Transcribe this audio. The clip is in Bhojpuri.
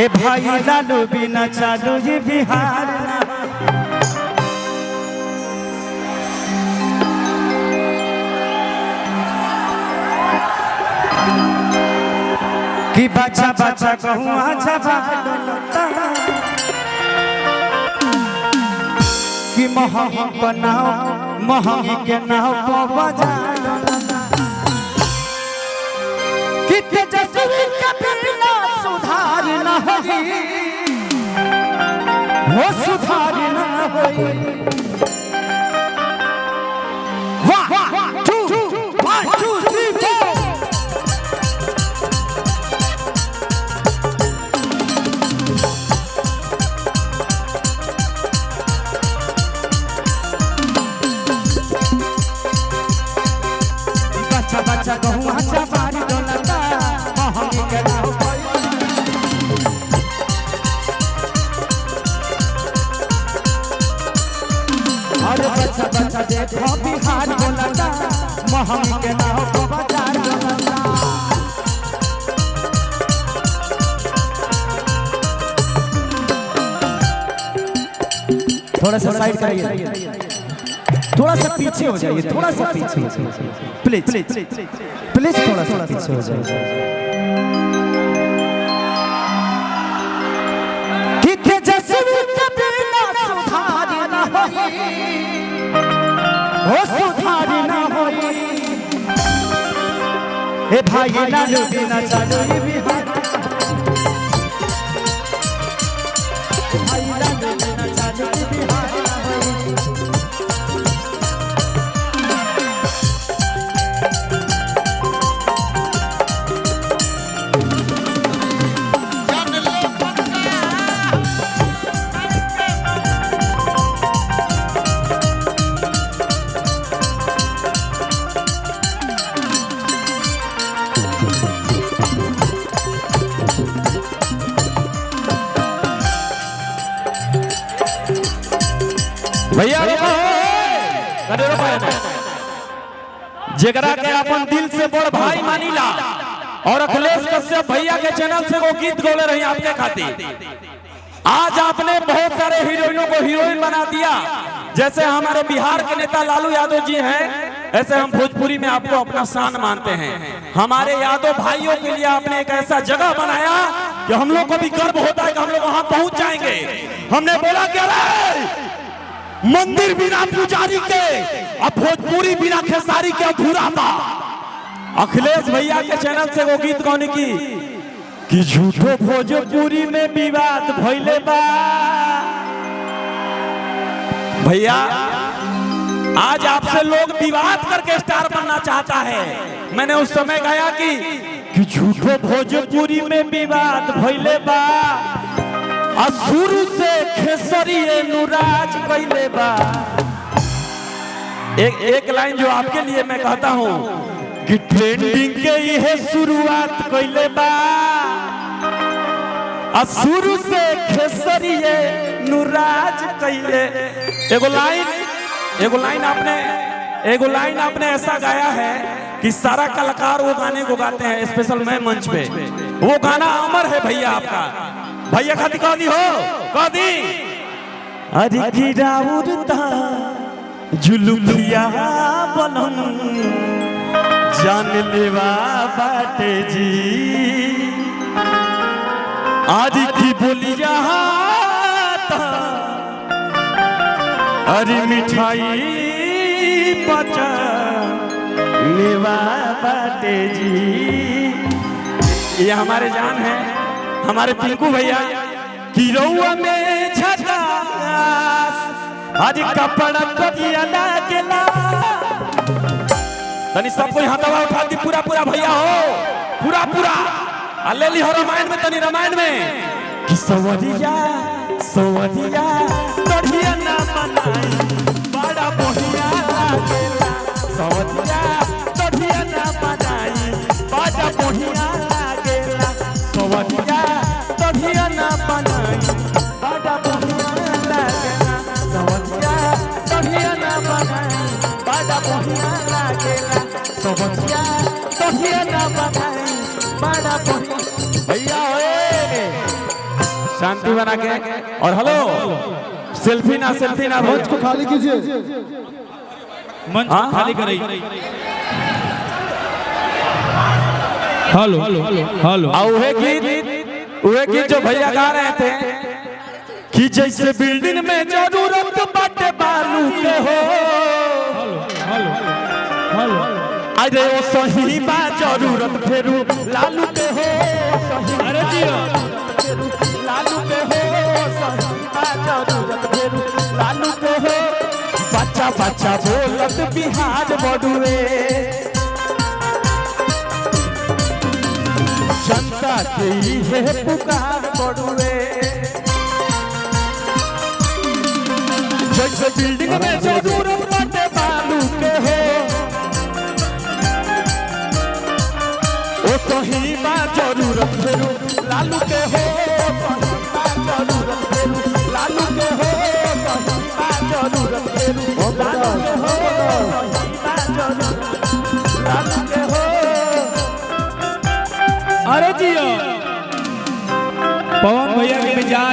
ए भाई लालू बिना चालू ये बिहार ना कि बच्चा बच्चा कहूँ अच्छा कि महंगी बनाओ महंगी के नाव को बजाओ कि तेजस्वी के बिना सुधार न होई वो सुधार न होई 1 2 3 4 बच्चा कहूँ अच्छा बारी डोलता महंगी के नाव अरे बच्चा बच्चा देखो बिहार डोलता महंगी के नाव को बाजार डोलता थोड़ा सा साइड कराइए थोड़ा सा पीछे हो जाइए थोड़ा सा पीछे प्लीज प्लीज थोड़ा सा पीछे हो जाइए कि तेजस्वी के बिना सुधार न होई हो सुधार न होई ए भाई लालू बिना चालू ये बिहार भाई लालू बिना चालू ये बिहार भैया जेकरा के अपन दिल से बड़ भाई मानीला और अखिलेश कश्यप भैया के चैनल से वो गीत गोले रही आपके खातिर आज आपने बहुत सारे हीरोइनों को हीरोइन बना दिया जैसे हमारे बिहार के नेता लालू यादव जी हैं ऐसे हम भोजपुरी में आपको अपना शान मानते हैं हमारे यादव भाइयों के लिए आपने एक ऐसा जगह बनाया कि हम लोग को भी गर्व होता है कि हम लोग वहां पहुंच जाएंगे हमने बोला कि अरे मंदिर बिना पुजारी के और भोजपुरी बिना खेसारी के अधूरा था अखिलेश भैया के चैनल से वो गीत गाने की कि झूठो भोजपुरी में विवाद भइले बा भैया आज आपसे लोग विवाद करके स्टार बनना चाहता है मैंने उस समय गाया कि झूठो भोजपुरी में विवाद भइले बा शुरू से खेसरी अनुराज कैले बा एक लाइन जो आपके लिए मैं कहता हूँ कि ट्रेंडिंग के ये शुरुआत कैले बा शुरू से खेसरी अनुराज कैले एगो लाइन आपने ऐसा गाया है कि सारा कलाकार वो गाने को गाते हैं स्पेशल मैं मंच पे वो गाना अमर है भैया आपका भैया खाती कह दी हो कह दी अरे गिराउरता जुलुफिया बनम जान लेवा बाटे जी आज की बोलिया अरे मिठाई पचा लेवा बाटे जी ये हमारे जान है हमारे पिंकू भैया किरौआ में झकास आज कपड़ा कजिया लागेला तनी सब कोई हाथवा उठा दी पूरा पूरा भैया हो पूरा पूरा ले ली हो रामायण में तनी रामायण में कि सवरिया तोड़िया ना बनाई बड़ा बढ़िया लागेला सवरिया तोड़िया ना बनाई बड़ा बढ़िया लागेला सवरिया तोड़िया ना बनाई बड़ा बढ़िया लागेला सवरिया तोड़िया ना बनाई बड़ा बढ़िया लागेला सवरिया तोड़िया ना बनाई बड़ा बढ़िया भैया शांति बना के। और हेलो, सेल्फी ना मंच को खाली कीजिए, मंच खाली करिए। Hello hello. वह गीत जो भैया गा रहे थे कि जैसे बिल्डिंग में जरूरत बाटे बालू के हो, अरे वो सही बा जरूरत फेरू लालू के हो, अरे जी लालू के हो, सही बा जरूरत फेरू लालू के हो। बच्चा बच्चा बोलत बिहार बड़ुए, जनता के है पुकार बड़ुए। जैसे बिल्डिंग में जरूरत बाटे बालू के हो, ओ सही बा जरूरत फेरू लालू के हो, सही बा जरूरत फेरू लालू के हो, सही बा जरूरत फेरू लालू के हो, सही बा जरूरत लालू के हो। अरे जी पवन भैया के मिजाज